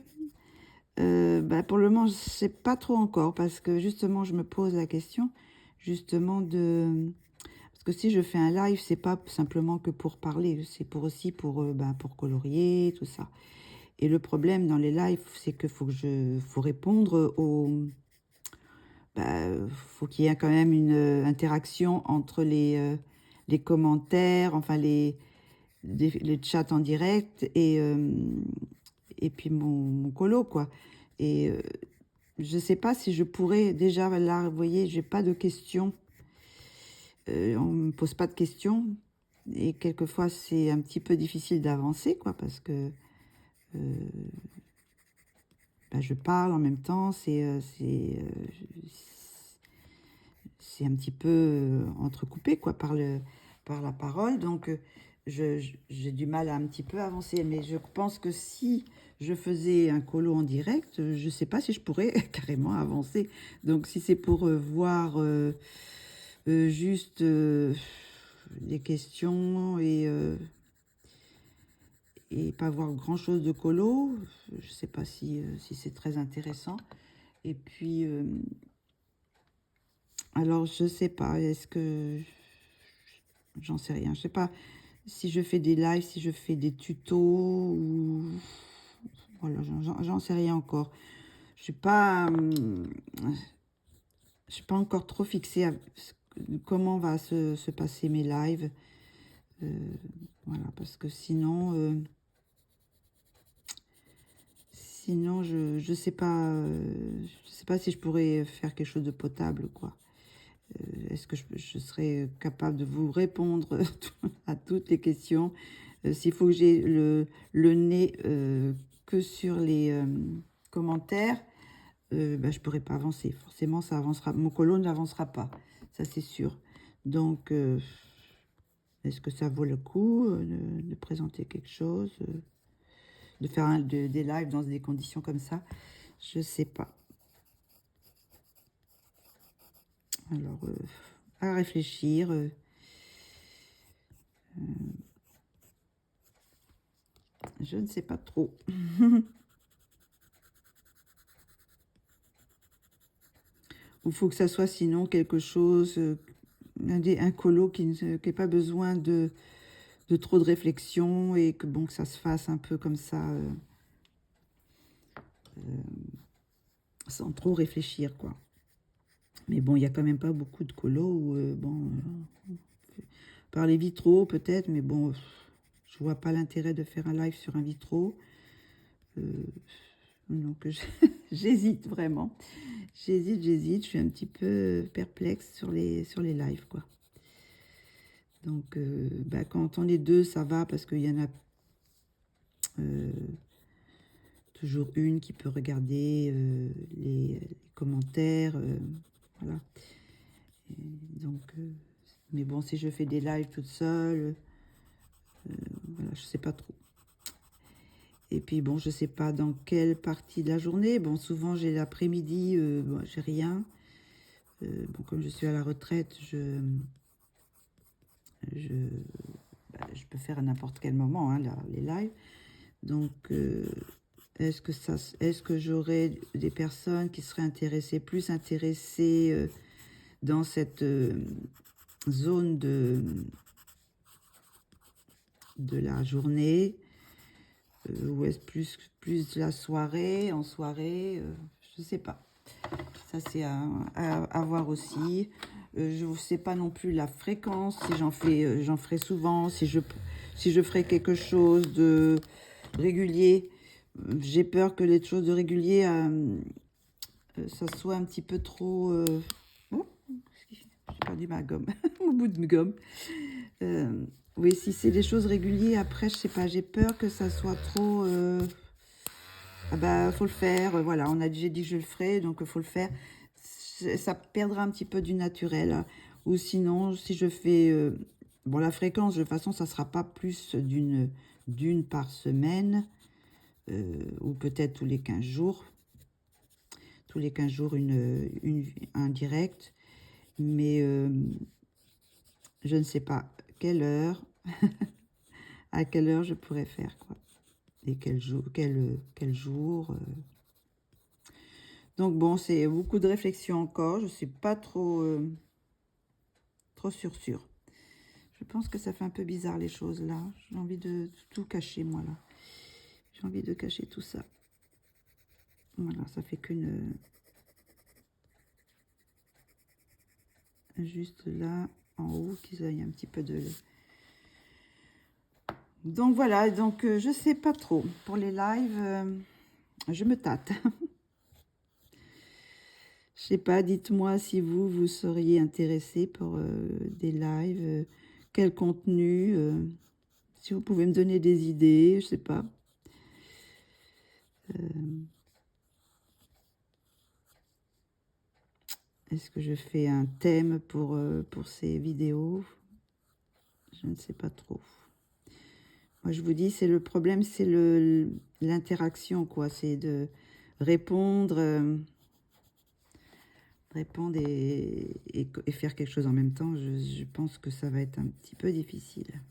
Bah, pour le moment, je ne sais pas trop encore parce que justement, je me pose la question justement parce que si je fais un live, c'est pas simplement que pour parler, c'est aussi pour colorier, tout ça. Et le problème dans les lives, c'est qu'il faut répondre faut qu'il y ait quand même une interaction entre les commentaires, enfin les chats en direct et puis mon colo, quoi. Et je sais pas si je pourrais, déjà là, vous voyez, j'ai pas de questions. On me pose pas de questions. Et quelquefois, c'est un petit peu difficile d'avancer, quoi, parce que je parle en même temps, c'est un petit peu entrecoupé, quoi, par la parole. Donc, j'ai du mal à un petit peu avancer. Mais je pense que si je faisais un colo en direct, je ne sais pas si je pourrais carrément avancer. Donc, si c'est pour voir juste les questions et pas voir grand-chose de colo, je ne sais pas si c'est très intéressant. Et puis, alors, je sais pas, est-ce que... J'en sais rien. Je sais pas si je fais des lives, si je fais des tutos ou... Voilà, j'en sais rien encore. Je suis pas... je suis pas encore trop fixée à comment va se passer mes lives. Voilà, parce que sinon... sinon, je sais pas... je sais pas si je pourrais faire quelque chose de potable, quoi. Est-ce que je serai capable de vous répondre à toutes les questions? S'il faut que j'ai le nez que sur les commentaires, je ne pourrai pas avancer. Forcément, ça avancera. Mon colon n'avancera pas, ça c'est sûr. Donc, est-ce que ça vaut le coup de présenter quelque chose, de faire des lives dans des conditions comme ça? Je ne sais pas. Alors, à réfléchir. Je ne sais pas trop. Il faut que ça soit sinon quelque chose, un colo qui n'ait pas besoin de trop de réflexion et que bon que ça se fasse un peu comme ça, sans trop réfléchir, quoi. Mais bon, il n'y a quand même pas beaucoup de colos où, par les vitraux peut-être, mais bon, je vois pas l'intérêt de faire un live sur un vitraux. Donc j'hésite vraiment. J'hésite. Je suis un petit peu perplexe sur les lives, quoi. Donc, quand on est deux, ça va parce qu'il y en a toujours une qui peut regarder les commentaires. Voilà. Et donc, mais bon, si je fais des lives toute seule, voilà, je sais pas trop. Et puis, bon, je sais pas dans quelle partie de la journée. Bon, souvent, j'ai l'après-midi, bon, j'ai rien. Bon, comme je suis à la retraite, je peux faire à n'importe quel moment, hein, les lives. Donc, est-ce que j'aurais des personnes qui seraient plus intéressées dans cette zone de la journée ou est-ce plus la soirée, en soirée, je ne sais pas. Ça, c'est à voir aussi. Je ne sais pas non plus la fréquence, si j'en ferai souvent, si je ferai quelque chose de régulier. J'ai peur que les choses de régulier, ça soit un petit peu trop... Oh, j'ai perdu ma gomme, mon bout de gomme. Oui, si c'est des choses régulières, après, je sais pas, j'ai peur que ça soit trop... ah bah, faut le faire, voilà, j'ai dit que je le ferai, donc il faut le faire. Ça perdra un petit peu du naturel. Ou sinon, si je fais... bon, la fréquence, de toute façon, ça sera pas plus d'une par semaine, ou peut-être tous les 15 jours. Tous les 15 jours, un direct. Mais je ne sais pas quelle heure, à quelle heure je pourrais faire, quoi. Et quel jour. Donc bon, c'est beaucoup de réflexion encore. Je ne suis pas trop sûr. Je pense que ça fait un peu bizarre les choses là. J'ai envie de tout cacher, moi là. J'ai envie de cacher tout ça. Voilà, ça fait qu'une... juste là en haut qu'ils aient un petit peu de... Donc voilà, donc je sais pas trop. Pour les lives, je me tâte. Je sais pas, dites-moi si vous seriez intéressé pour des lives, quel contenu, si vous pouvez me donner des idées, je sais pas. Est-ce que je fais un thème pour ces vidéos? Je ne sais pas trop. Moi, je vous dis, c'est le problème, c'est l'interaction, quoi. C'est de répondre, répondre et faire quelque chose en même temps. Je pense que ça va être un petit peu difficile.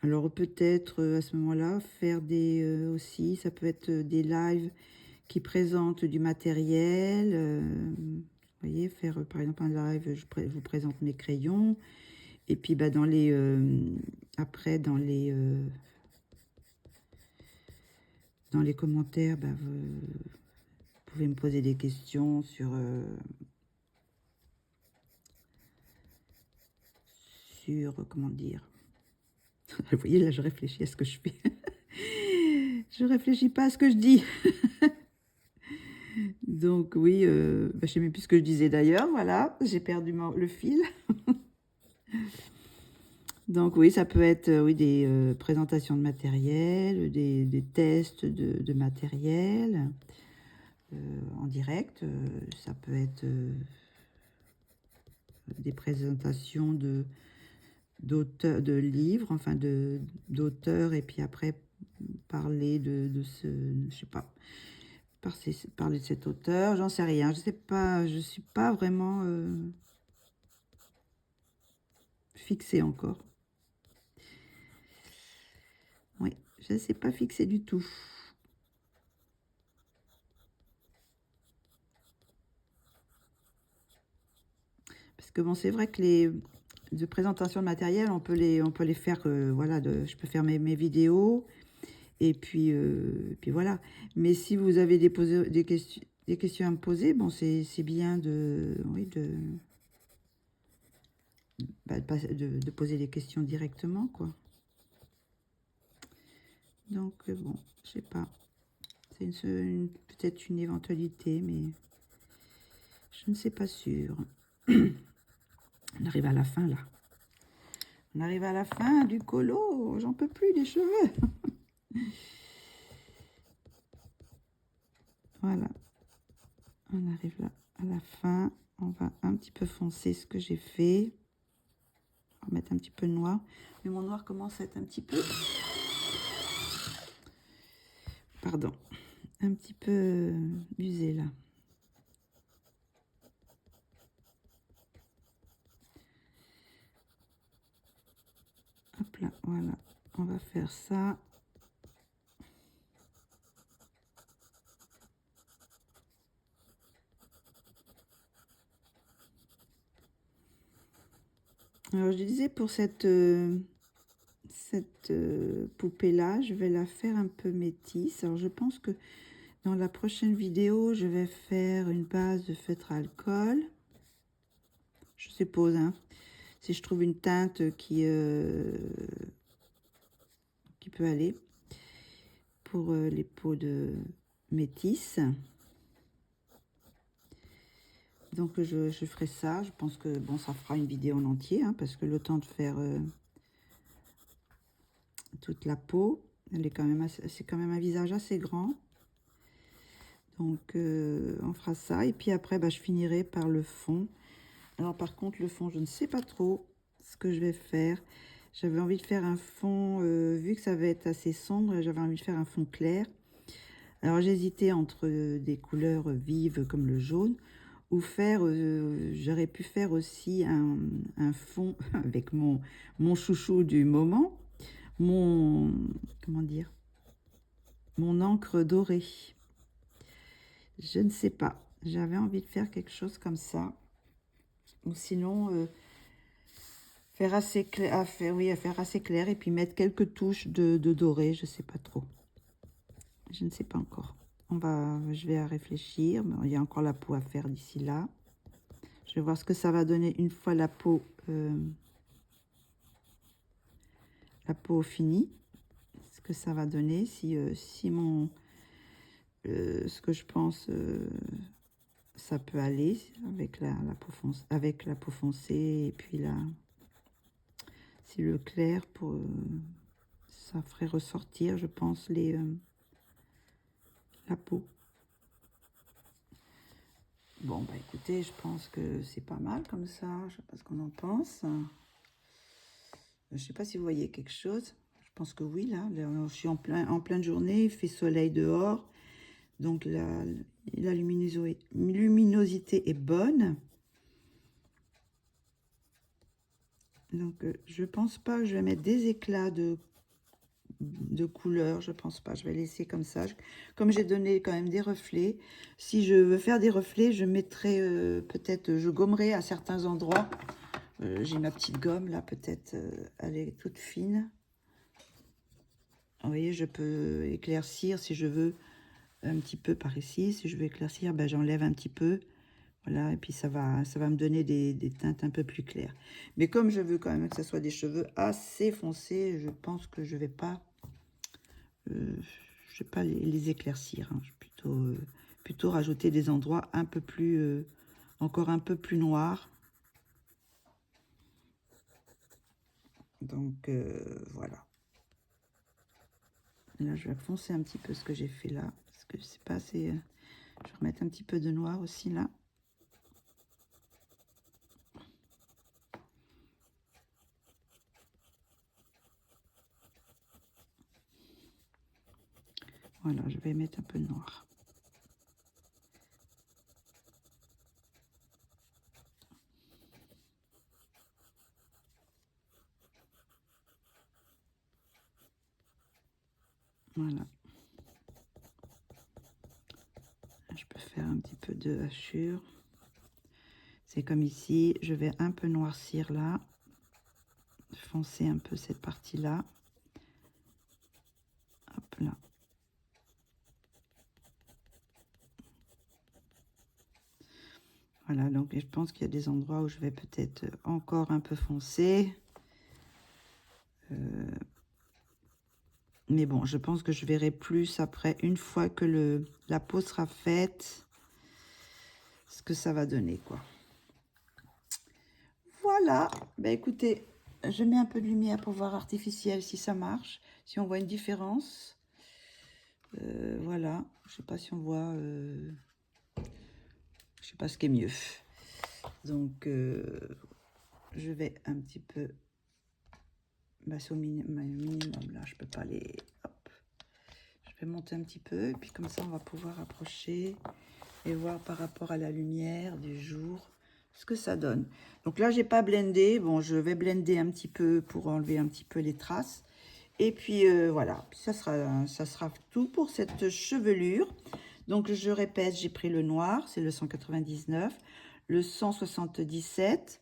Alors peut-être à ce moment-là, faire des aussi, ça peut être des lives qui présentent du matériel. Vous voyez, faire par exemple un live, je vous présente mes crayons. Et puis bah, dans les après dans les commentaires, bah, vous pouvez me poser des questions sur comment dire. Vous voyez, là je réfléchis à ce que je fais. Je réfléchis pas à ce que je dis. Donc oui, bah, je ne sais même plus ce que je disais d'ailleurs. Voilà, j'ai perdu le fil. Donc oui, ça peut être oui, des présentations de matériel, des tests de matériel en direct. Ça peut être des présentations d'auteurs, de livres, enfin d'auteurs, et puis après parler de ce, je sais pas, parler de cet auteur, j'en sais rien, je sais pas, je suis pas vraiment fixée encore. Oui, je ne sais pas fixée du tout. Parce que bon, c'est vrai que les de présentation de matériel, on peut les faire, voilà, je peux faire mes vidéos, et puis voilà. Mais si vous avez des questions à me poser, bon, c'est bien oui, de poser des questions directement, quoi. Donc, bon, je sais pas. C'est peut-être une éventualité, mais je ne sais pas sûr. On arrive à la fin, là. On arrive à la fin du colo. J'en peux plus des cheveux. Voilà. On arrive là à la fin. On va un petit peu foncer ce que j'ai fait. On va mettre un petit peu de noir. Mais mon noir commence à être un petit peu... Pardon. Un petit peu usé, là. Hop là, voilà. On va faire ça. Alors, je disais, pour cette poupée-là, je vais la faire un peu métisse. Alors, je pense que dans la prochaine vidéo, je vais faire une base de feutre à alcool. Je suppose, hein. Si je trouve une teinte qui peut aller pour les peaux de métisse. Donc je ferai ça. Je pense que bon, ça fera une vidéo en entier, hein, parce que le temps de faire toute la peau, elle est quand même c'est quand même un visage assez grand. Donc on fera ça. Et puis après, bah, je finirai par le fond. Alors par contre, le fond, je ne sais pas trop ce que je vais faire. J'avais envie de faire un fond, vu que ça va être assez sombre, j'avais envie de faire un fond clair. Alors j'hésitais entre des couleurs vives comme le jaune, ou faire, j'aurais pu faire aussi un fond avec mon chouchou du moment, comment dire, mon encre dorée. Je ne sais pas, j'avais envie de faire quelque chose comme ça. Ou sinon, faire assez clair, à faire assez clair et puis mettre quelques touches de doré, je sais pas trop. Je ne sais pas encore. Je vais réfléchir. Il y a encore la peau à faire d'ici là. Je vais voir ce que ça va donner une fois la peau finie. Ce que ça va donner si ce que je pense ça peut aller avec la peau foncée et puis là si le clair ça ferait ressortir, je pense, la peau. Bon, bah écoutez, je pense que c'est pas mal comme ça. Je sais pas ce qu'on en pense. Je sais pas si vous voyez quelque chose. Je pense que oui, là je suis en pleine journée, il fait soleil dehors. Donc la luminosité est bonne. Donc je pense pas que je vais mettre des éclats de couleurs, je pense pas. Je vais laisser comme ça. Comme j'ai donné quand même des reflets, si je veux faire des reflets, je mettrai peut-être, je gommerai à certains endroits. J'ai ma petite gomme là, peut-être, elle est toute fine. Vous voyez, je peux éclaircir si je veux un petit peu par ici. Si je veux éclaircir, ben, j'enlève un petit peu. Voilà, et puis ça va me donner des teintes un peu plus claires. Mais comme je veux quand même que ce soit des cheveux assez foncés, je pense que je vais pas les éclaircir. Hein. Je vais plutôt rajouter des endroits un peu plus, encore un peu plus noirs. Donc voilà. Là, je vais foncer un petit peu ce que j'ai fait là, parce que c'est pas assez. Je vais remettre un petit peu de noir aussi là. Voilà, je vais mettre un peu de noir. Voilà. Je peux faire un petit peu de hachure. C'est comme ici, je vais un peu noircir là, foncer un peu cette partie-là. Hop là. Voilà, donc je pense qu'il y a des endroits où je vais peut-être encore un peu foncer. Mais bon, je pense que je verrai plus après, une fois que la peau sera faite, ce que ça va donner, quoi. Voilà, bah écoutez, je mets un peu de lumière pour voir artificielle si ça marche, si on voit une différence. Voilà, je sais pas si on voit, je sais pas ce qui est mieux. Donc, je vais un petit peu, bah, c'est au minimum, là, je peux pas les, hop. Je vais monter un petit peu, et puis comme ça, on va pouvoir approcher et voir par rapport à la lumière du jour ce que ça donne. Donc là, j'ai pas blendé. Bon, je vais blender un petit peu pour enlever un petit peu les traces. Et puis voilà, ça sera tout pour cette chevelure. Donc je répète, j'ai pris le noir, c'est le 199, le 177,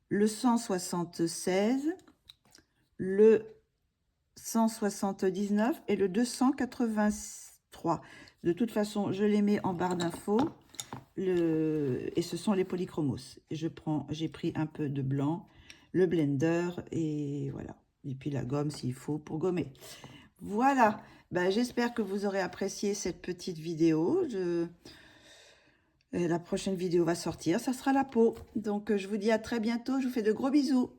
le 176, le 179 et le 283. De toute façon, je les mets en barre d'infos. Et ce sont les polychromos. J'ai pris un peu de blanc, le blender et voilà. Et puis la gomme s'il faut pour gommer. Voilà. Ben, j'espère que vous aurez apprécié cette petite vidéo. La prochaine vidéo va sortir, ça sera la peau. Donc je vous dis à très bientôt. Je vous fais de gros bisous.